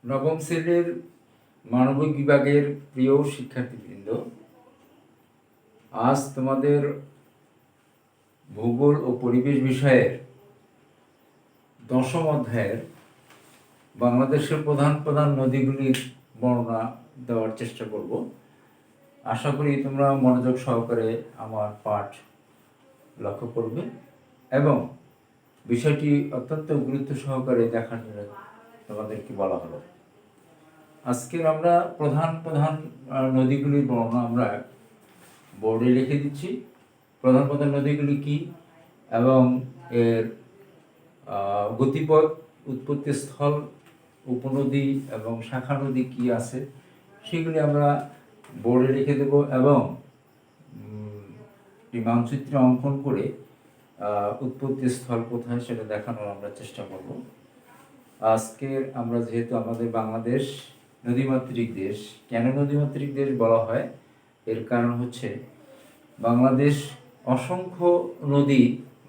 নবম শ্রেণীর মানবিক বিভাগের প্রিয় শিক্ষার্থীবৃন্দ, আজ তোমাদের ভূগোল ও পরিবেশ বিষয়ের দশম অধ্যায়ের বাংলাদেশের প্রধান প্রধান নদীগুলির বর্ণনা দেওয়ার চেষ্টা করব। আশা করি তোমরা মনোযোগ সহকারে আমার পাঠ লক্ষ্য করবে এবং বিষয়টি অত্যন্ত গুরুত্ব সহকারে দেখার জন্য তোমাদেরকে বলা হলো। আজকের আমরা প্রধান প্রধান নদীগুলির বর্ণনা আমরা বোর্ডে লিখে দিচ্ছি। প্রধান প্রধান নদীগুলি কি এবং এর গতিপথ, উৎপত্তি স্থল, উপনদী এবং শাখা নদী কি আছে সেগুলি আমরা বোর্ডে লিখে দেব এবং মানচিত্রে অঙ্কন করে উৎপত্তি স্থল কোথায় সেটা দেখানোর আমরা চেষ্টা করব। আজকের আমরা যেহেতু আমাদের বাংলাদেশ নদীমাতৃক দেশ, কেন নদীমাতৃক দেশ বলা হয় এর কারণ হচ্ছে বাংলাদেশ অসংখ্য নদী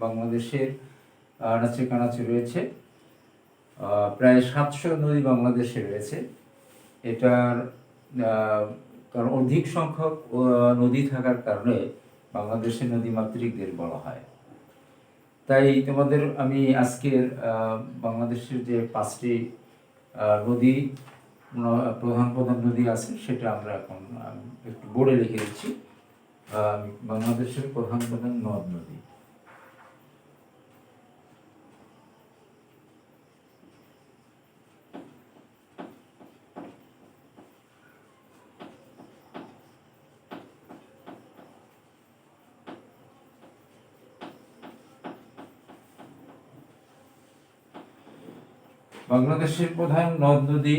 বাংলাদেশের আনাচে কানাচে রয়েছে। প্রায় 700 নদী বাংলাদেশে রয়েছে। এটার কারণ অধিক সংখ্যক নদী থাকার কারণে বাংলাদেশের নদীমাতৃক দেশ বলা হয়। তাই তোমাদের আমি আজকের বাংলাদেশের যে 5টি নদী, প্রধান প্রধান নদী আছে সেটা আমরা এখন একটু বোর্ডে লিখে দিচ্ছি। বাংলাদেশের প্রধান প্রধান নদ নদী। বাংলাদেশের প্রধান নদ নদী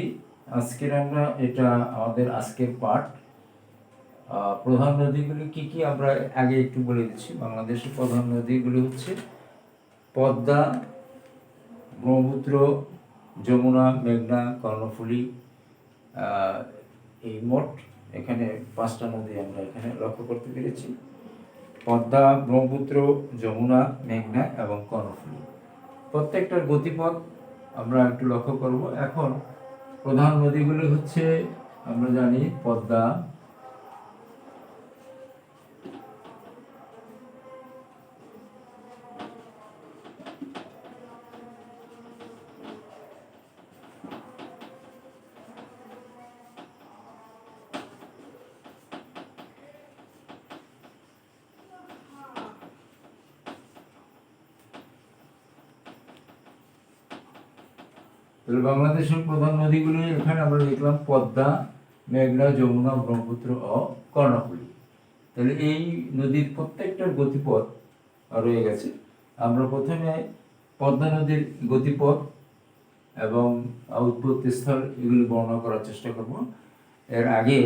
আজকের আমরা এটা আমাদের আজকের পাঠ। প্রধান নদীগুলি কি কি আমরা আগে একটু বলে দিচ্ছি। বাংলাদেশের প্রধান নদীগুলি হচ্ছে পদ্মা, ব্রহ্মপুত্র, যমুনা, মেঘনা, কর্ণফুলী। এই মোট এখানে 5টা নদী আমরা এখানে লক্ষ্য করতে পেরেছি। পদ্মা, ব্রহ্মপুত্র, যমুনা, মেঘনা এবং কর্ণফুলী। প্রত্যেকটার গতিপথ আমরা একটু লক্ষ্য করব। এখন প্রধান নদীগুলি হচ্ছে আমরা জানি পদ্মা, বাংলাদেশের প্রধান নদীগুলি এখানে আমরা দেখলাম পদ্মা, মেঘনা, যমুনা, ব্রহ্মপুত্র ও কর্ণফুলী। তাহলে এই নদীর প্রত্যেকটার গতিপথ রয়ে গেছে। আমরা প্রথমে পদ্মা নদীর গতিপথ এবং উৎপত্তি স্থল এগুলি বর্ণনা করার চেষ্টা করব। এর আগে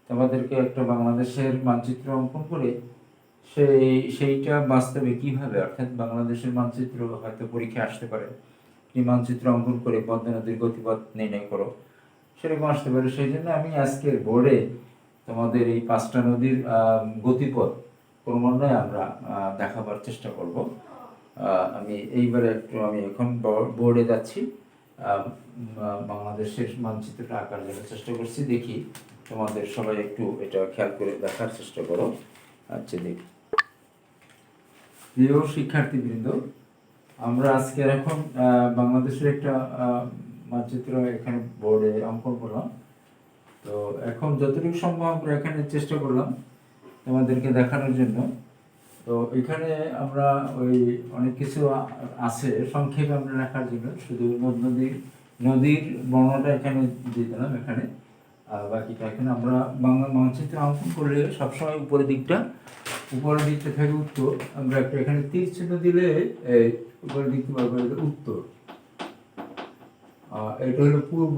তোমাদেরকে একটা বাংলাদেশের মানচিত্র অঙ্কন করে সেইটা বাস্তবে কিভাবে, অর্থাৎ বাংলাদেশের মানচিত্র হয়তো পরীক্ষা আসতে পারে, মানচিত্র অঙ্কন করে পদ্মা নদীর গতিপথ নির্ণয় করো, সেরকম আসতে পারে। সেই জন্য আমি আজকের বোর্ডে তোমাদের এই 5টা নদীর গতিপথ ক্রমান্বয়ে আমরা দেখাবার চেষ্টা করব। আমি এইবারে আমি এখন বোর্ডে যাচ্ছি, বাংলাদেশের মানচিত্রটা আঁকার জন্য চেষ্টা করছি। দেখি তোমাদের সবাই একটু এটা খেয়াল করে দেখার চেষ্টা করো। আচ্ছা, দেখি প্রিয় শিক্ষার্থীবৃন্দ, আমরা আজকে এখন বাংলাদেশের একটা মানচিত্র এখানে বোর্ডে অঙ্কন করলাম। তো এখন যতটুকু সম্ভব আমরা এখানে চেষ্টা করলাম তোমাদেরকে দেখানোর জন্য। তো এখানে আমরা ওই অনেক কিছু আছে সংক্ষেপে আমরা লেখার জন্য শুধু নদীর বর্ণনাটা এখানে দিয়ে দিলাম এখানে, আর বাকিটা এখানে আমরা বাংলা মানচিত্র অঙ্কন করলে সবসময় উপরের দিকটা থাকে উত্তর। আমরা একটা এখানে তীর চিহ্ন দিলে উপরের দিক উত্তর, এটা হলো পূর্ব,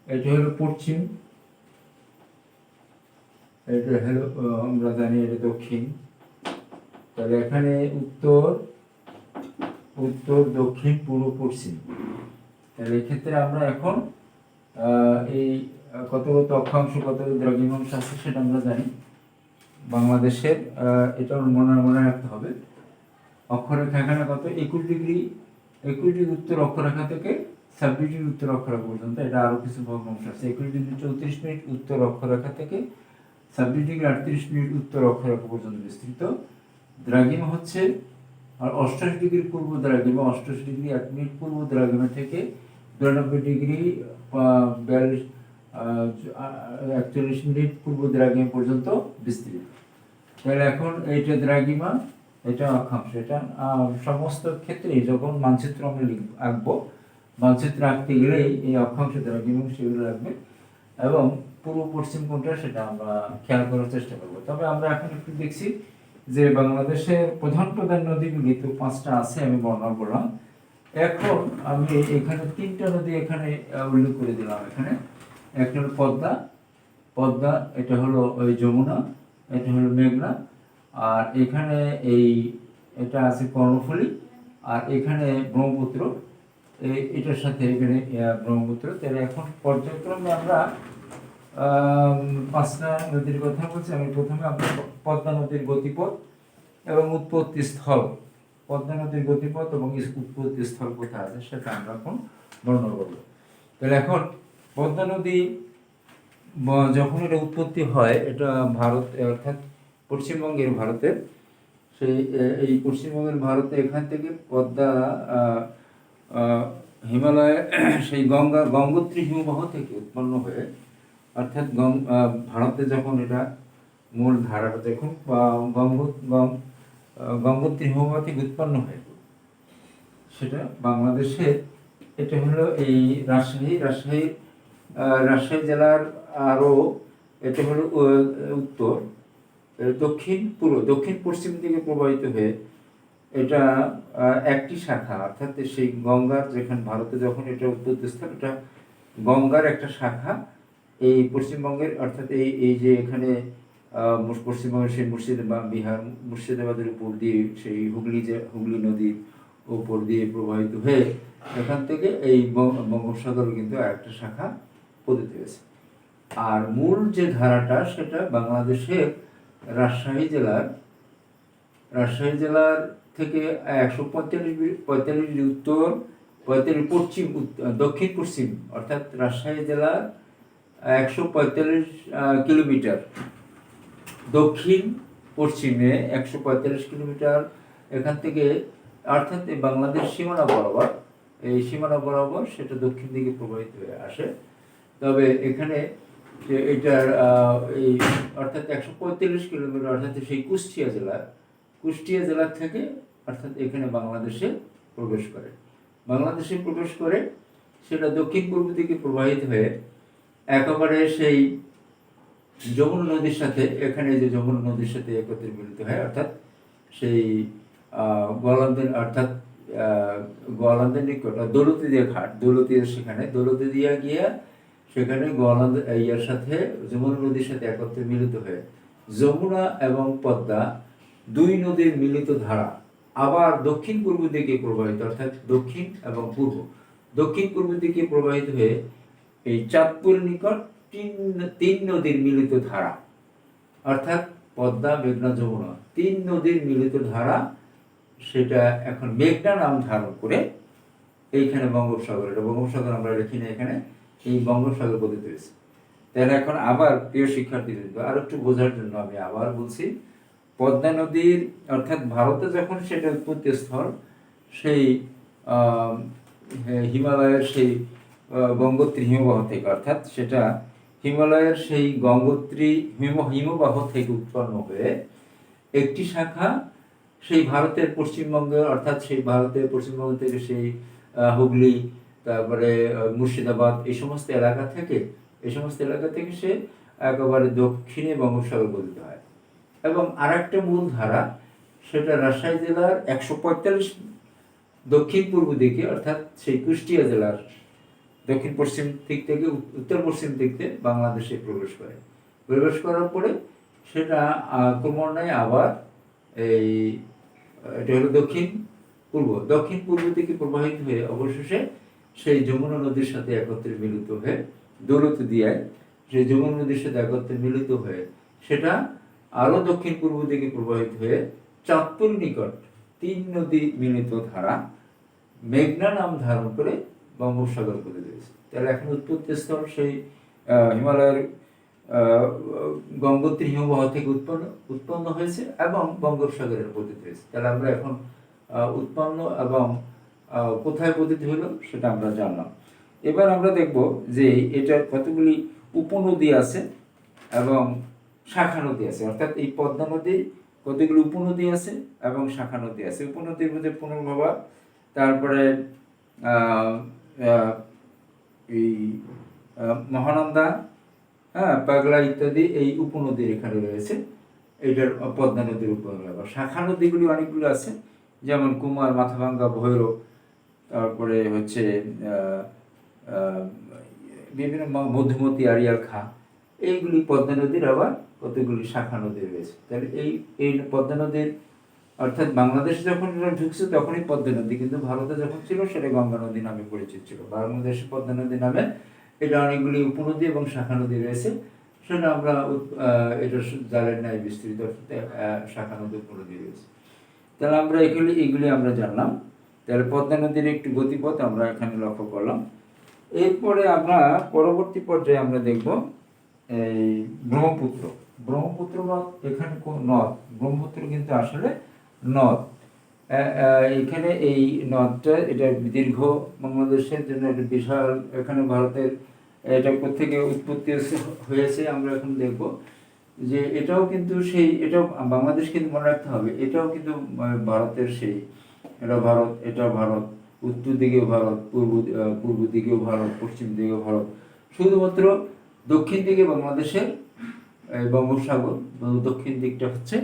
এটা হলো পশ্চিম, এটা হলো আমরা জানি এটা দক্ষিণ। তাহলে এখানে উত্তর, দক্ষিণ, পূর্ব, পশ্চিম। তাহলে এক্ষেত্রে আমরা এখন এই কত অক্ষাংশ কত দ্রাঘিমাংশ আছে সেটা আমরা জানি। বাংলাদেশের এটা মনে রাখতে হবে। অক্ষরেখা এখানে কত 21 ডিগ্রি উত্তর অক্ষরেখা থেকে 26 ডিগ্রি উত্তর অক্ষরেখা পর্যন্ত, এটা আরও কিছু ভগ্নাংশ আছে। 21 ডিগ্রি 34 মিনিট উত্তর অক্ষরেখা থেকে 26 ডিগ্রি 38 মিনিট উত্তর অক্ষরেখা পর্যন্ত বিস্তৃত। দ্রাঘিমা হচ্ছে আর 88 ডিগ্রি পূর্ব দ্রাঘিমা, 88 ডিগ্রি 1 মিনিট পূর্ব দ্রাঘিমা থেকে 92 ডিগ্রি 41 মিনিট পূর্ব দ্রাঘিমা পর্যন্ত বিস্তৃত। তাহলে এখন এইটা দ্রাঘিমা, এটা অক্ষাংশ। এটা সমস্ত ক্ষেত্রে যখন মানচিত্র আমরা আঁকবো, মানচিত্র আঁকতে গেলেই এই অক্ষাংশ দ্রাঘিমা সেগুলো রাখবে, এবং পূর্ব পশ্চিম কোনটা সেটা আমরা খেয়াল করার চেষ্টা করবো। তবে আমরা এখন একটু দেখছি যে বাংলাদেশের প্রধান প্রধান নদীগুলি তো 5টা আছে, আমি বর্ণনা করলাম। এখন আমি এখানে 3টা নদী এখানে উল্লেখ করে দিলাম। এখানে একটা হলো পদ্মা, পদ্মা, এটা হলো ওই যমুনা, এটা হলো মেঘনা, আর এখানে এটা আছে কর্ণফুলী, আর এখানে ব্রহ্মপুত্র, এটার সাথে এখানে ব্রহ্মপুত্র। তাহলে এখন পর্যায়ক্রমে আমরা 5টা নদীর কথা বলছি। আমি প্রথমে আপনার পদ্মা নদীর গতিপথ এবং উৎপত্তি স্থল, পদ্মা নদীর গতিপথ এবং উৎপত্তি স্থল কোথায় আছে সেটা আমরা এখন বর্ণনা করব। তাহলে এখন পদ্মা নদী যখন এটা উৎপত্তি হয়, এটা ভারত অর্থাৎ পশ্চিমবঙ্গের ভারতের এই পশ্চিমবঙ্গের ভারতে এখান থেকে পদ্মা হিমালয়ে সেই গঙ্গোত্রী হিমবাহ থেকে উৎপন্ন হয়ে, অর্থাৎ ভারতে যখন এটা মূল ধারাটা যখন গঙ্গোত্রী হিমবাহ থেকে উৎপন্ন হয়, সেটা বাংলাদেশে, এটা হলো এই রাজশাহী জেলার আরও, এটা হলো উত্তর দক্ষিণ পশ্চিম দিকে প্রবাহিত হয়ে এটা একটি শাখা, অর্থাৎ সেই গঙ্গার যেখানে ভারতে যখন এটা উৎপত্তি স্থল, এটা গঙ্গার একটা শাখা এই পশ্চিমবঙ্গের, অর্থাৎ এই যে এখানে পশ্চিমবঙ্গের সেই মুর্শিদাবাদের উপর দিয়ে সেই হুগলি নদীর উপর দিয়ে প্রবাহিত হয়ে এখান থেকে এই বঙ্গোপসাগর কিন্তু আরেকটা শাখা পতিত হয়েছে। আর মূল যে ধারাটা সেটা বাংলাদেশের রাজশাহী জেলার থেকে 145 ডিগ্রি উত্তর, 45 দক্ষিণ পশ্চিম, অর্থাৎ রাজশাহী জেলার 145 কিলোমিটার দক্ষিণ পশ্চিমে, 145 কিলোমিটার এখান থেকে, অর্থাৎ এই বাংলাদেশ সীমানা বরাবর সেটা দক্ষিণ দিকে প্রবাহিত হয়ে আসে। তবে এখানে এটার এই অর্থাৎ 145 কিলোমিটার, অর্থাৎ সেই কুষ্টিয়া জেলা থেকে, অর্থাৎ এখানে বাংলাদেশে প্রবেশ করে সেটা দক্ষিণ পূর্ব দিকে প্রবাহিত হয়ে একেবারে সেই যমুনা নদীর সাথে, এখানে যে যমুনা নদীর সাথে একত্রে মিলিত হয়, অর্থাৎ সেই গোয়ালন্দের নিকট দৌলতদিয়া ঘাট, দৌলতদিয়া গিয়া সেখানে ইয়ার সাথে যমুনা নদীর সাথে একত্রে মিলিত হয়ে যমুনা এবং পদ্মা দুই নদীর মিলিত ধারা আবার দক্ষিণ পূর্ব দিকে প্রবাহিত, অর্থাৎ দক্ষিণ এবং দক্ষিণ পূর্ব দিকে প্রবাহিত হয়ে এই চাঁদপুর নিকট 3 নদীর মিলিত ধারা, অর্থাৎ পদ্মা, মেঘনা, যমুনা 3 নদীর মিলিত ধারা, সেটা এখন মেঘনা নাম ধারণ করে এইখানে বঙ্গোপসাগর, এটা বঙ্গোপসাগর আমরা লিখি না এখানে, এই বঙ্গোপসাগর পতিত হয়েছে। তাহলে এখন আবার প্রিয় শিক্ষার্থীদের আর একটু বোঝার জন্য আমি আবার বলছি, পদ্মা নদীর অর্থাৎ ভারতে যখন সেটা উৎপত্তি স্থল, সেই হিমালয়ের সেই গঙ্গোত্রী হিমবাহ থেকে, অর্থাৎ সেটা হিমালয়ের সেই গঙ্গোত্রী হিমবাহ থেকে উৎপন্ন হয়ে একটি শাখা সেই ভারতের পশ্চিমবঙ্গে, অর্থাৎ সেই ভারতের পশ্চিমবঙ্গ থেকে সেই হুগলি, তারপরে মুর্শিদাবাদ, এই সমস্ত এলাকা থেকে সে একেবারে দক্ষিণে বঙ্গোপসাগর পতিত হয়। এবং আর একটা মূল ধারা, সেটা রাজশাহী জেলার 145 দক্ষিণ পূর্ব দিকে, অর্থাৎ সেই কুষ্টিয়া জেলার দক্ষিণ পশ্চিম দিক থেকে উত্তর পশ্চিম দিক থেকে বাংলাদেশে প্রবেশ করার পরে সেটা ক্রমান্বয়ে আবার এটা হলো দক্ষিণ পূর্ব দিকে প্রবাহিত হয়ে অবশেষে সেই যমুনা নদীর সাথে একত্রে মিলিত হয়ে দৌলতদিয়ায়, সেই যমুনা নদীর সাথে একত্রে মিলিত হয়ে সেটা আরো দক্ষিণ পূর্ব দিকে প্রবাহিত হয়ে চাঁদপুর নিকট 3 নদী মিলিত ধারা মেঘনা নাম ধারণ করে বঙ্গোপসাগর পতিত হয়েছে। তাহলে এখন উৎপত্তি স্থল সেই হিমালয়ের গঙ্গোত্রী হিমবাহ থেকে উৎপন্ন হয়েছে এবং বঙ্গোপসাগরের পতিত হয়েছে। তাহলে আমরা এখন উৎপন্ন এবং কোথায় পতিত হলো সেটা আমরা জানলাম। এবার আমরা দেখব যে এটার কতগুলি উপনদী আছে এবং শাখা নদী আছে, অর্থাৎ এই পদ্মা নদীর কতগুলি উপনদী আছে এবং শাখা নদী আছে। উপনদীর মধ্যে পুনর্ভবা, তারপরে এই মহানন্দা, পাগলা ইত্যাদি এই উপনদীর এখানে রয়েছে। এইটার পদ্মা নদীর উপনদী। শাখা নদীগুলি অনেকগুলো আছে, যেমন কুমার, মাথাভাঙ্গা, ভৈরব, তারপরে হচ্ছে বিভিন্ন মধুমতি, আড়িয়াল খা, এইগুলি পদ্মা নদীর আবার কতগুলি শাখা নদী রয়েছে। তাহলে এই পদ্মা নদীর অর্থাৎ বাংলাদেশে যখন এটা ঢুকছে তখনই পদ্মা নদী, কিন্তু ভারতে যখন ছিল সেটা গঙ্গা নদী নামে পরিচিত ছিল। বাংলাদেশে পদ্মা নদী নামে এটা অনেকগুলি উপনদী এবং শাখা নদী রয়েছে, সেটা আমরা এটা জালের ন্যায় বিস্তৃত শাখা নদী উপনদী রয়েছে। তাহলে আমরা এইগুলি আমরা জানলাম। তাহলে পদ্মা নদীর একটু গতিপথ আমরা এখানে লক্ষ্য করলাম। এরপরে আমরা পরবর্তী পর্যায়ে আমরা দেখব এই ব্রহ্মপুত্র নদ। এখানে কোন নদ? ব্রহ্মপুত্র কিন্তু আসলে নদ। এখানে এই নদটা এটা দীর্ঘ, বাংলাদেশের জন্য একটা বিশাল, এখানে ভারতের এটা কোথেকে উৎপত্তি হয়েছে আমরা এখন দেখব যে এটাও কিন্তু এটাও বাংলাদেশ, কিন্তু মনে রাখতে হবে এটাও কিন্তু ভারতের এটাও ভারত, উত্তর দিকেও ভারত, পূর্ব দিকেও ভারত, পশ্চিম দিকেও ভারত। শুধুমাত্র দক্ষিণ দিকে বাংলাদেশের বঙ্গোপসাগর, দক্ষিণ দিকটা হচ্ছে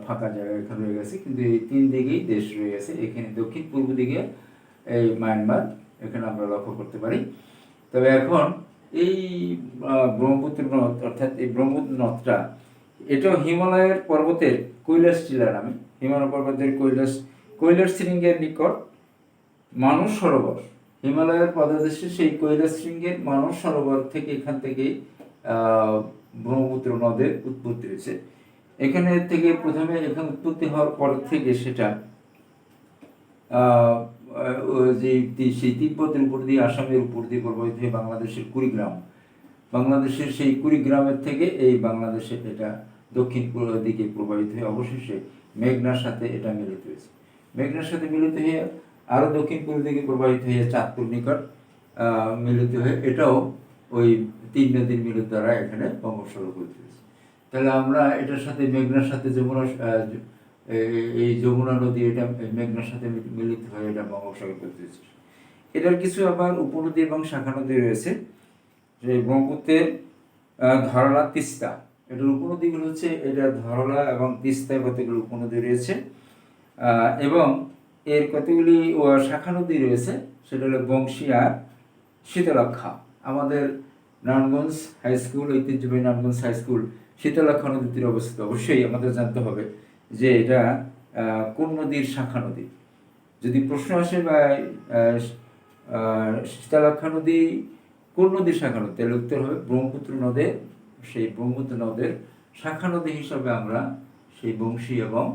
ফাঁকা জায়গা এখানে রয়ে গেছে, কিন্তু এই তিন দিকেই দেশ রয়ে গেছে। এখানে দক্ষিণ পূর্ব দিকে এই মায়ানমার, এখানে আমরা লক্ষ্য করতে পারি। তবে এখন এই ব্রহ্মপুত্র নদ, অর্থাৎ এই ব্রহ্মপুত্র নদটা, এটাও হিমালয়ের পর্বতের কৈলাস টিলা নামে, হিমালয় পর্বতের কৈলাস শৃঙ্গের নিকট মানস সরোবর, হিমালয়ের পদদেশে সেই কৈলাস শৃঙ্গের মানস সরোবর থেকে, এখান থেকে ব্রহ্মপুত্র নদের উৎপত্তি হয়েছে। এখানে থেকে প্রথমে এখানে উৎপত্তি হওয়ার পর থেকে সেটা সেই তিব্বতের উপর দিয়ে, আসামের উপর দিয়ে প্রবাহিত হয়ে বাংলাদেশের কুড়িগ্রাম, বাংলাদেশের সেই কুড়িগ্রামের থেকে এই বাংলাদেশে এটা দক্ষিণ পূর্ব দিকে প্রবাহিত হয়ে অবশেষে মেঘনার সাথে এটা মিলিত হয়েছে। মেঘনার সাথে মিলিত হয়ে আরও দক্ষিণ পূর্ব দিকে প্রবাহিত হয়ে চাঁদপুর নিকট মিলিত হয়ে এটাও ওই তিন নদীর মিলিত দ্বারা এখানে বঙ্গোপসাগর পরিচিত হয়েছে। তাহলে আমরা এটার সাথে মেঘনার সাথে এই যমুনা নদী, এটা মেঘনার সাথে মিলিত হয়ে এটা বঙ্গোপসাগর পরিচিত হয়েছে। এটার কিছু আবার উপনদী এবং শাখা নদী রয়েছে। যে ব্রহ্মপুত্রের ধরলা, তিস্তা, এটার উপনদীগুলো হচ্ছে এটা ধরলা এবং তিস্তায় কতগুলো উপনদী রয়েছে, এবং এর কতগুলি শাখা নদী রয়েছে, সেটা হলো বংশী আর শীতলক্ষা। আমাদের নারায়ণগঞ্জ হাই স্কুল, ঐতিহ্যবাহী নারায়ণগঞ্জ হাই স্কুল শীতলক্ষা নদীর তীরে অবস্থিত। অবশ্যই আমাদের জানতে হবে যে এটা কোন নদীর শাখা নদী। যদি প্রশ্ন আসে বা শীতলক্ষা নদী কোন নদীর শাখা নদী, তাহলে উত্তর হবে ব্রহ্মপুত্র নদের, সেই ব্রহ্মপুত্র নদের শাখা নদী হিসাবে আমরা সেই বংশী এবং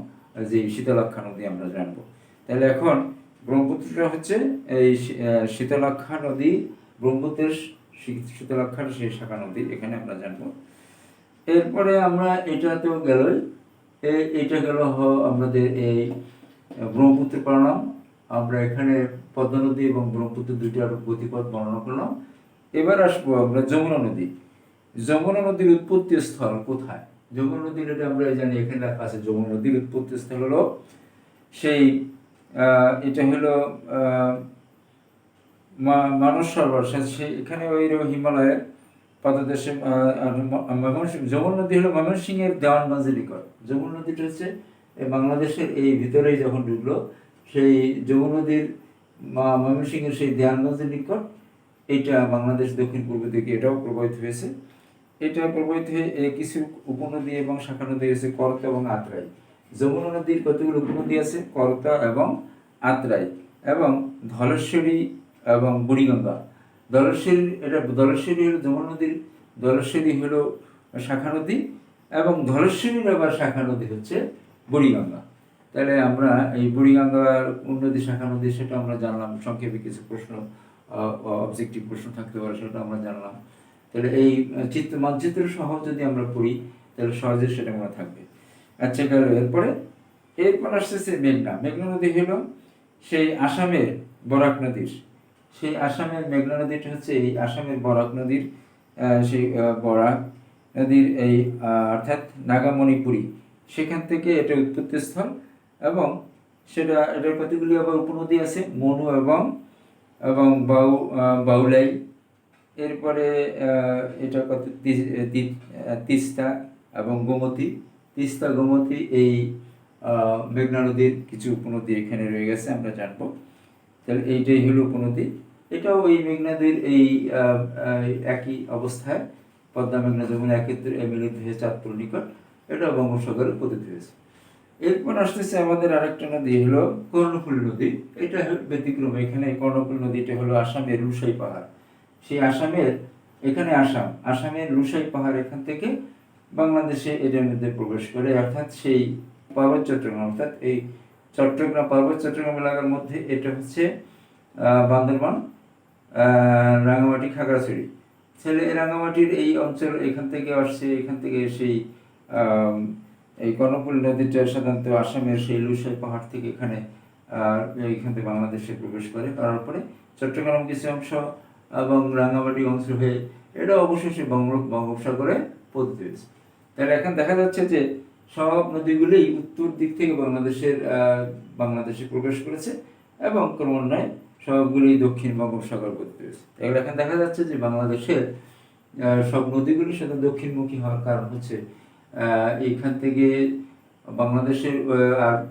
যে শীতলক্ষা নদী আমরা জানব। তাহলে এখন ব্রহ্মপুত্রটা হচ্ছে এই শীতলক্ষা নদী, ব্রহ্মপুত্রের শীতলক্ষার সেই শাখা নদী, এখানে আমরা জানবো। এরপরে আমরা এটা তো গেলই, এইটা গেল আমাদের এই ব্রহ্মপুত্র পাড়লাম। আমরা এখানে পদ্মা নদী এবং ব্রহ্মপুত্র দুইটার গতিপথ বর্ণনা করলাম। এবার আসবো আমরা যমুনা নদী। যমুনা নদীর উৎপত্তি স্থল কোথায়? যমুনা নদীর, এটা আমরা জানি এখানে লেখা আছে, যমুনা নদীর উৎপত্তি স্থল হলো সেই এটা হলো মানস সরোবর, এখানে ওই হিমালয়ের পাদদেশে। যমুনা নদী হলো ময়মনসিংহের দেওয়ানগঞ্জের নিকট। যমুনা নদীটা হচ্ছে বাংলাদেশের এই ভিতরেই যখন ঢুকলো, সেই যমুনা নদীর ময়মনসিংহের সেই দেওয়ানগঞ্জের নিকট, এইটা বাংলাদেশ দক্ষিণ পূর্ব দিকে এটাও প্রবাহিত হয়েছে। এটা প্রবাহিত হয়ে কিছু উপনদী এবং শাখা নদী আছে, করতা এবং আত্রাই। যমুনা নদীর কতগুলো উপনদী আছে? করতা এবং আত্রাই, এবং ধলেশ্বরী এবং বুড়িগঙ্গা। ধলেশ্বরী হলো যমুনা নদীর, ধলেশ্বরী হলো শাখা নদী, এবং ধলেশ্বরীর আবার শাখা নদী হচ্ছে বুড়িগঙ্গা। তাহলে আমরা এই বুড়িগঙ্গার উন্নতি শাখা নদী সেটা আমরা জানলাম, সংক্ষেপে কিছু প্রশ্ন অবজেক্টিভ প্রশ্ন থাকতে পারে সেটা আমরা জানলাম। তাহলে এই মানচিত্র সহ যদি আমরা পড়ি তাহলে সহজে সেটা মনে থাকবে। আচ্ছা, গেল। এরপর আসতেছে মেঘনা। মেঘনা নদী হলো সেই আসামের বরাক নদীর, সেই আসামের মেঘনা নদীটা হচ্ছে এই আসামের বরাক নদীর সেই বরাক নদীর এই অর্থাৎ নাগামণিপুরী, সেখান থেকে এটা উৎপত্তিস্থল। এবং এটার কতগুলি আবার উপনদী আছে, মনু এবং এবং বাউলাই। এরপরে এটা কত তিস্তা এবং গোমতী। তিস্তা গোমতী এই মেঘনা নদীর কিছু উপনদী এখানে রয়ে গেছে, আমরা জানবো। তাহলে এইটাই হলো উপনদী। এটাও এই মেঘনা নদীর এই একই অবস্থায়, পদ্মা মেঘনা যমুনা একত্রে মিলিত হয়ে চাঁদপুর নিকট, এটাও বঙ্গোপসাগরে পতিত হয়েছে। এরপর আসতেছে আমাদের আরেকটা নদী হলো কর্ণফুলী নদী। এটা ব্যতিক্রম। এখানে কর্ণফুলী নদীটা হলো আসামের লুসাই পাহাড়। সেই আসামের এখানে আসামের লুসাই পাহাড় এখান থেকে বাংলাদেশে এটার মধ্যে প্রবেশ করে, অর্থাৎ সেই পার্বত্য চট্টগ্রাম, অর্থাৎ এই চট্টগ্রাম পার্বত্য চট্টগ্রাম এলাকার মধ্যে এটা হচ্ছে বান্দরবান, রাঙামাটি, খাগড়াছড়ি। ছেলে রাঙামাটির এই অঞ্চল এখান থেকে আসছে, এখান থেকে সেই এই কর্ণফুলী নদীটা সাধারণত আসামের সেই লুসাই পাহাড় থেকে এইখান থেকে বাংলাদেশে প্রবেশ করে, করার পরে চট্টগ্রাম কিছু অংশ এবং রাঙামাটি অংশ হয়ে এটা অবশেষে বঙ্গোপসাগরে পতিত হয়েছে। তাহলে এখন দেখা যাচ্ছে যে সব নদীগুলোই উত্তর দিক থেকে বাংলাদেশে প্রবেশ করেছে এবং ক্রমান্বয়ে সবগুলোই দক্ষিণ বঙ্গোপসাগর পতিত হয়েছে। তাহলে এখন দেখা যাচ্ছে যে বাংলাদেশের সব নদীগুলি সাথে দক্ষিণমুখী হওয়ার কারণ হচ্ছে এইখান থেকে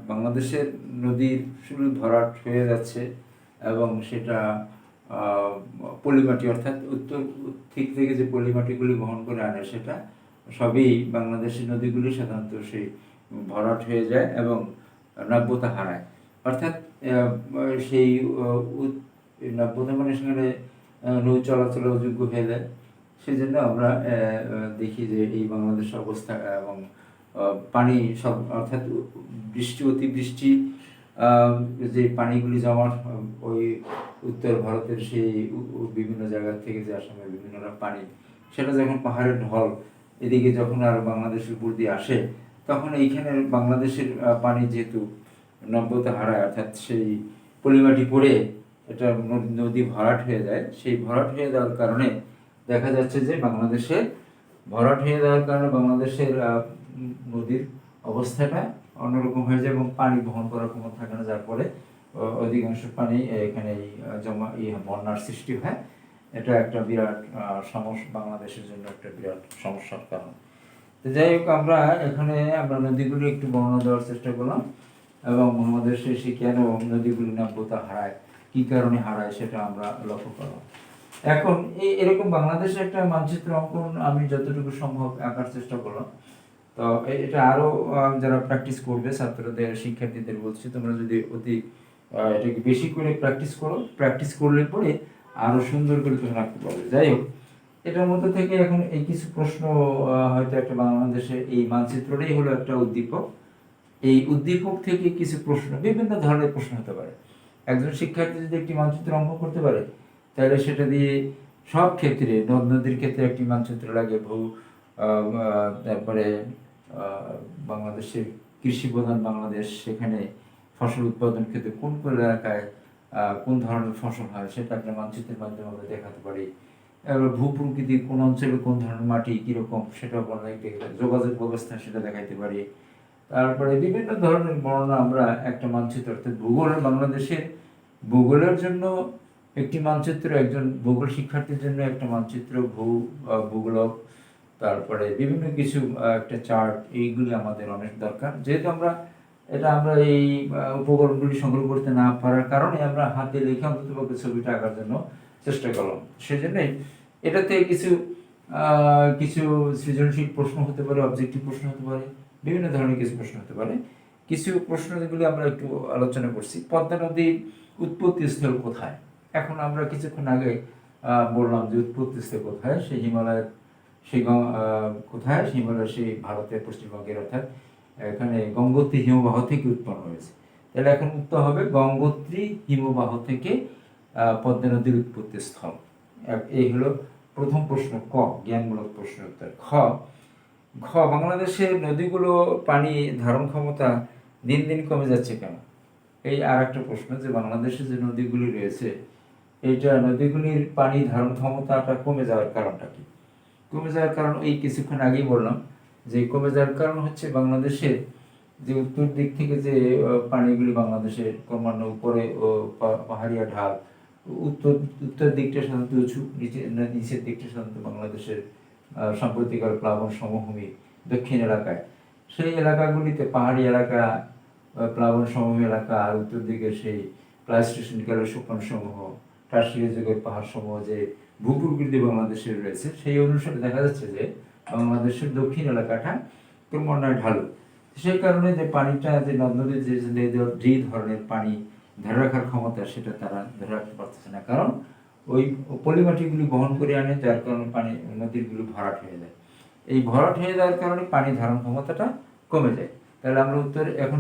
বাংলাদেশের নদীর শুরু ভরাট হয়ে যাচ্ছে এবং সেটা পলিমাটি, অর্থাৎ উত্তর দিক থেকে যে পলিমাটিগুলি বহন করে আনে সেটা সবই বাংলাদেশের নদীগুলি সাধারণত সেই ভরাট হয়ে যায় এবং নাব্যতা হারায়। অর্থাৎ সেই নাব্যতা মানে সেখানে নৌ চলাচল অযোগ্য হয়ে যায়। সেই জন্য আমরা দেখি যে এই বাংলাদেশ অবস্থা এবং পানি সব, অর্থাৎ অতিবৃষ্টি যে পানিগুলি জমার ওই উত্তর ভারতের সেই বিভিন্ন জায়গা থেকে যে আসামের বিভিন্ন পানি, সেটা যখন পাহাড়ের ঢল এদিকে যখন আর বাংলাদেশের উপর দিয়ে আসে, তখন এইখানে বাংলাদেশের পানি যেহেতু নাব্যতা হারায়, অর্থাৎ সেই পলিমাটি পড়ে এটা নদী ভরাট হয়ে যায়। সেই ভরাট হয়ে যাওয়ার কারণে দেখা যাচ্ছে যে বাংলাদেশের নদীর অবস্থাটা অন্যরকম হয়ে যায় এবং পানি বহন করার ক্ষমতা থাকে না, যার ফলে অধিকাংশ পানি এখানে বন্যার সৃষ্টি হয়। এটা একটা বিরাট সমস্যা, বাংলাদেশের জন্য একটা বিরাট সমস্যার কারণ। তো যাই হোক, আমরা নদীগুলি একটু বর্ণনা দেওয়ার চেষ্টা করলাম এবং আমাদের শেষে কেন নদীগুলি নাব্যতা হারায়, কি কারণে হারায়, সেটা আমরা লক্ষ্য করলাম। এখন এরকম বাংলাদেশের একটা মানচিত্র অঙ্কন আমি যতটুকু সম্ভব আঁকার চেষ্টা করলাম। তো এটা আরো যারা প্র্যাকটিস করবে, ছাত্রদের, শিক্ষার্থীদের বলছি, তোমরা যদি এটাকে বেশি করে প্র্যাকটিস করলে পরে আরো সুন্দর করে তুমি রাখতে পারবে। যাই হোক, এটার মধ্যে থেকে এখন এই কিছু প্রশ্ন হয়তো একটা বাংলাদেশে এই মানচিত্রটাই হলো একটা উদ্দীপক। এই উদ্দীপক থেকে কিছু প্রশ্ন, বিভিন্ন ধরনের প্রশ্ন হতে পারে। একজন শিক্ষার্থী যদি একটি মানচিত্র অঙ্কন করতে পারে, তাহলে সেটা দিয়ে সব ক্ষেত্রে, নদ নদীর ক্ষেত্রে একটি মানচিত্র লাগে, তারপরে বাংলাদেশের কৃষি প্রধান বাংলাদেশ, সেখানে ফসল উৎপাদন ক্ষেত্রে কোন কোন এলাকায় কোন ধরনের ফসল হয় সেটা একটা মানচিত্রের মাধ্যমে আমরা দেখাতে পারি। এবার ভূপ্রকৃতির কোন অঞ্চলে কোন ধরনের মাটি কীরকম সেটাও যোগাযোগ ব্যবস্থা সেটা দেখাইতে পারি। তারপরে বিভিন্ন ধরনের বর্ণনা আমরা একটা মানচিত্র, অর্থাৎ বাংলাদেশের ভূগোলের জন্য একটি মানচিত্র, একজন ভূগোল শিক্ষার্থীর জন্য একটা মানচিত্র, ভূগোলক, তারপরে বিভিন্ন কিছু একটা চার্ট, এইগুলি আমাদের অনেক দরকার। যেহেতু আমরা এই উপকরণগুলি সংগ্রহ করতে না পারার কারণে আমরা হাতে লিখে অন্ততপক্ষে ছবিটা আঁকার জন্য চেষ্টা করলাম। সেজন্যই এটাতে কিছু সৃজনশীল প্রশ্ন হতে পারে, অবজেক্টিভ প্রশ্ন হতে পারে, বিভিন্ন ধরনের কিছু প্রশ্ন হতে পারে। কিছু প্রশ্ন যেগুলি আমরা একটু আলোচনা করছি, পদ্মা নদীর উৎপত্তি স্থল কোথায়? এখন আমরা কিছুক্ষণ আগে বললাম যে উৎপত্তি স্থল কোথায়, সেই হিমালয়ের সেই ভারতের পশ্চিমবঙ্গের, অর্থাৎ এখানে গঙ্গোত্রী হিমবাহ থেকে উৎপন্ন হয়েছে। তাহলে এখন উত্তর হবে গঙ্গোত্রী হিমবাহ থেকে পদ্মা নদীর উৎপত্তি স্থল। এই হলো প্রথম প্রশ্ন, ক জ্ঞানমূলক প্রশ্নের উত্তর। ঘ বাংলাদেশের নদীগুলো পানি ধারণ ক্ষমতা দিন দিন কমে যাচ্ছে কেন? এই আর একটা প্রশ্ন, যে বাংলাদেশে যে নদীগুলি রয়েছে, এইটা নদীগুলির পানি ধারণ ক্ষমতাটা কমে যাওয়ার কারণটা কি? কমে যাওয়ার কারণ এই কিছুক্ষণ আগেই বললাম, যে কমে যাওয়ার কারণ হচ্ছে বাংলাদেশের যে উত্তর দিক থেকে যে পানিগুলি বাংলাদেশের ক্রমান্বয়ে উপরে ও পাহাড়িয়া ঢাল, উত্তর উত্তর দিকটা সাধারণত উঁচু, নিচের দিকটা সাধারণত বাংলাদেশের সাম্প্রতিককাল প্লাবন সমভূমি দক্ষিণ এলাকায়, সেই এলাকাগুলিতে পাহাড়ি এলাকা, প্লাবন সমভূমি এলাকা, আর উত্তর দিকে সেই প্লাইস্টোসিন কালের সোপান সমূহ, টারশিয়ারি যুগের পাহাড় সমূহ যে ভূপ্রকৃতি বাংলাদেশের রয়েছে, সেই অনুসারে দেখা যাচ্ছে যে বাংলাদেশের দক্ষিণ এলাকাটা ক্রমান্বয়ে ঢালু। সেই কারণে যে পানিটা, যে নদ নদীর যে ধরনের পানি ধরে রাখার ক্ষমতা, সেটা তারা ধরে রাখতে পারতেছে না, কারণ ওই পলিমাটিগুলি বহন করে আনে, যার কারণে পানি নদীগুলি ভরাট হয়ে যায়। এই ভরাট হয়ে যাওয়ার কারণে পানি ধারণ ক্ষমতাটা কমে যায়। তাহলে আমরা উত্তর এখন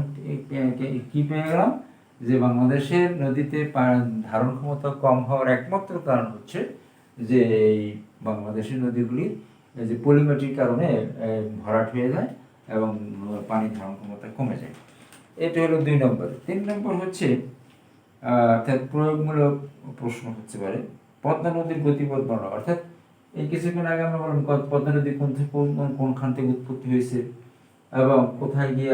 কি পেয়ে গেলাম, যে বাংলাদেশের নদীতে ধারণ ক্ষমতা কম হওয়ার একমাত্র কারণ হচ্ছে যে এই বাংলাদেশের নদীগুলি যে পলিমাটির কারণে ভরাট হয়ে যায় এবং পানি ধারণ ক্ষমতা কমে যায়। এটা হলো 2 নম্বর। 3 নম্বর হচ্ছে অর্থাৎ প্রয়োগমূলক প্রশ্ন হচ্ছে পারে পদ্মা নদীর গতিপথ বর্ণনা। অর্থাৎ এই কিছুক্ষণ আগে আমরা বললাম পদ্মা নদী কোনখান থেকে উৎপত্তি হয়েছে এবং কোথায় গিয়ে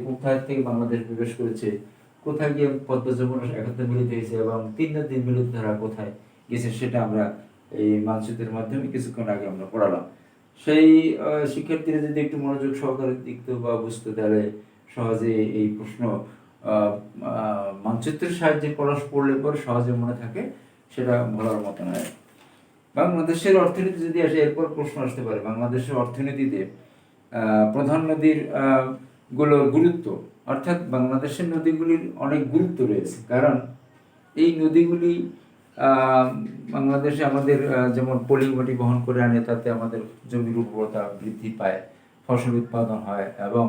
কোথায় থেকে বাংলাদেশ প্রবেশ করেছে, কোথায় গিয়ে পদ্মা যমুনা একত্রে মিলিত হয়েছে এবং 3 নদীর মিলিত ধারা কোথায় গেছে, সেটা আমরা এই মানচিত্রের মাধ্যমে কিছুক্ষণ আগে আমরা পড়ালাম। সেই শিক্ষার্থীরা যদি একটু মনোযোগ সহকারে দেখতো বা বুঝতো, তাহলে সহজে এই প্রশ্ন মানচিত্রের সাহায্যে পড়লে পর সহজে মনে থাকে, সেটা বলার মতো নয়। বাংলাদেশের অর্থনীতি যদি আসে, এরপর প্রশ্ন আসতে পারে বাংলাদেশের অর্থনীতিতে প্রধান নদীর গুলোর গুরুত্ব। অর্থাৎ বাংলাদেশের নদীগুলির অনেক গুরুত্ব রয়েছে, কারণ এই নদীগুলি বাংলাদেশে আমাদের যেমন পলিমাটি বহন করে আনে, তাতে আমাদের জমির উর্বরতা বৃদ্ধি পায়, ফসল উৎপাদন হয় এবং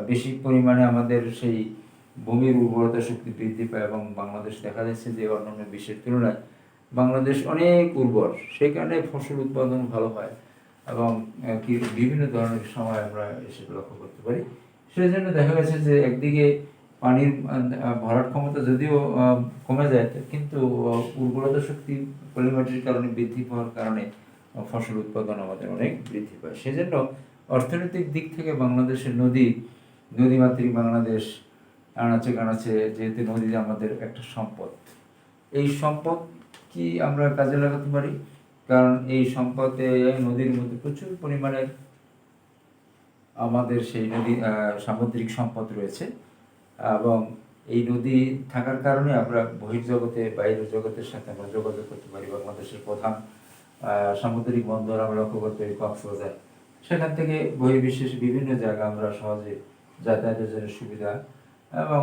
বেশি পরিমাণে আমাদের সেই ভূমির উর্বরতা শক্তি বৃদ্ধি পায় এবং বাংলাদেশ দেখা যাচ্ছে যে অন্যান্য বিশ্বের তুলনায় বাংলাদেশ অনেক উর্বর, সেই কারণে ফসল উৎপাদন ভালো হয় এবং বিভিন্ন ধরনের সময় আমরা সেটা লক্ষ্য করতে পারি। সেই জন্য দেখা গেছে যে একদিকে পানির ভরাট ক্ষমতা যদিও কমে যায়, কিন্তু উর্বরতা শক্তি পলিমাটির কারণে বৃদ্ধি পাওয়ার কারণে ফসল উৎপাদন আমাদের অনেক বৃদ্ধি পায়। সেজন্য অর্থনৈতিক দিক থেকে বাংলাদেশের নদীমাতৃক বাংলাদেশ আনাচে কানাচে, যেহেতু নদী আমাদের একটা সম্পদ, এই সম্পদ কি আমরা কাজে লাগাতে পারি, কারণ এই সম্পদে নদীর মধ্যে প্রচুর পরিমাণের আমাদের সেই নদী সামুদ্রিক সম্পদ রয়েছে এবং এই নদী থাকার কারণে আমরা বহির্জগতে, বাইরের জগতের সাথে আমরা যোগাযোগ করতে পারি। বাংলাদেশের প্রধান সামুদ্রিক বন্দর আমরা লক্ষ্য করতে পারি কক্সবাজার, সেখান থেকে বহির্বিশ্বের বিভিন্ন জায়গা আমরা সহজে যাতায়াতের জন্য সুবিধা এবং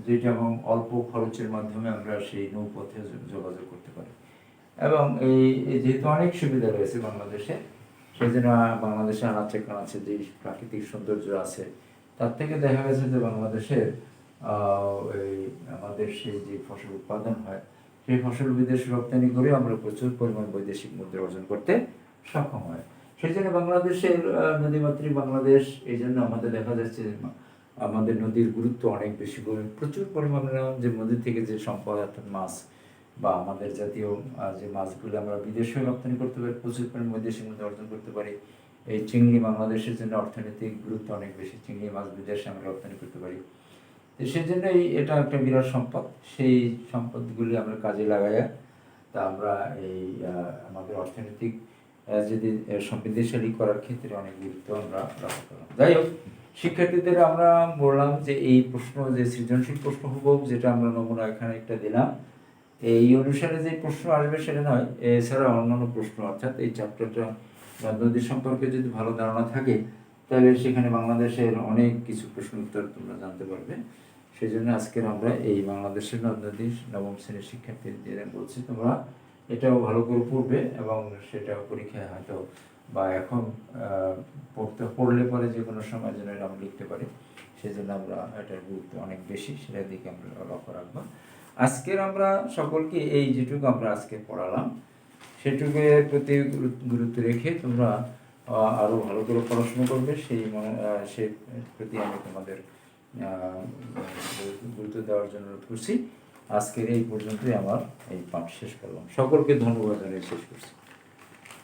যেটা এবং অল্প খরচের মাধ্যমে আমরা সেই নৌপথে যোগাযোগ করতে পারি। এবং এই যেহেতু অনেক সুবিধা রয়েছে বাংলাদেশে, সেই জন্য বাংলাদেশে আনাচে কানাচে যে প্রাকৃতিক সৌন্দর্য আছে, তার থেকে দেখা গেছে যে বাংলাদেশের এই আমাদের সেই যে ফসল উৎপাদন হয়, সেই ফসল বিদেশ রপ্তানি করে আমরা প্রচুর পরিমাণ বৈদেশিক মুদ্রা অর্জন করতে সক্ষম হয়। সেই জন্য বাংলাদেশের নদীমাতৃক বাংলাদেশ, এই জন্য আমাদের দেখা যাচ্ছে আমাদের নদীর গুরুত্ব অনেক বেশি, প্রচুর পরিমাণে যে নদী থেকে যে সম্পদ অর্থাৎ মাছ বা আমাদের জাতীয় যে মাছগুলো আমরা বিদেশে রপ্তানি করতে পারি, প্রচুর পরিমাণ বৈদেশিক মুদ্রা অর্জন করতে পারি। এই চিংড়ি বাংলাদেশের জন্য অর্থনৈতিক গুরুত্ব অনেক বেশি, চিংড়ি মাছ বিদেশে আমরা রপ্তানি করতে পারি। তো সেই জন্যই এটা একটা বিরাট সম্পদ, সেই সম্পদগুলি আমরা কাজে লাগাইয়া তা আমরা এই আমাদের অর্থনৈতিক যদি সমৃদ্ধিশালী করার ক্ষেত্রে অনেক গুরুত্ব আমরা লক্ষ্য করলাম। যাই হোক, শিক্ষার্থীদের আমরা বললাম যে এই প্রশ্ন, যে সৃজনশীল প্রশ্ন হুবহু যেটা আমরা নমুনা এখানে একটা দিলাম, এই অনুসারে যে প্রশ্ন আসবে সেটা নয়, এছাড়া অন্যান্য প্রশ্ন, অর্থাৎ এই চ্যাপ্টারটা নদী সম্পর্কে যদি ভালো ধারণা থাকে, তাহলে সেখানে বাংলাদেশের অনেক কিছু প্রশ্ন উত্তর তোমরা জানতে পারবে। সেই জন্য আজকের আমরা এই বাংলাদেশের নদী নবম শ্রেণীর শিক্ষার্থীদের বলছি, তোমরা এটাও ভালো করে পড়বে এবং সেটা পরীক্ষায় হয়তো বা এখন পড়লে পরে যে কোনো সময় যেন এটা আমরা লিখতে পারি, সেই জন্য আমরা এটার গুরুত্ব অনেক বেশি, সেটার দিকে আমরা লক্ষ্য রাখবো। আজকের আমরা সকলকে এই যেটুকু আমরা আজকে পড়ালাম সেটুকুর প্রতি গুরুত্ব রেখে তোমরা আরও ভালো করে পড়াশোনা করবে, সেই প্রতি আমি তোমাদের গুরুত্ব দেওয়ার জন্য অনুরোধ করছি। আজকের এই পর্যন্তই আমার এই পাঠ শেষ করলাম। সকলকে ধন্যবাদ জানিয়ে শেষ করছি।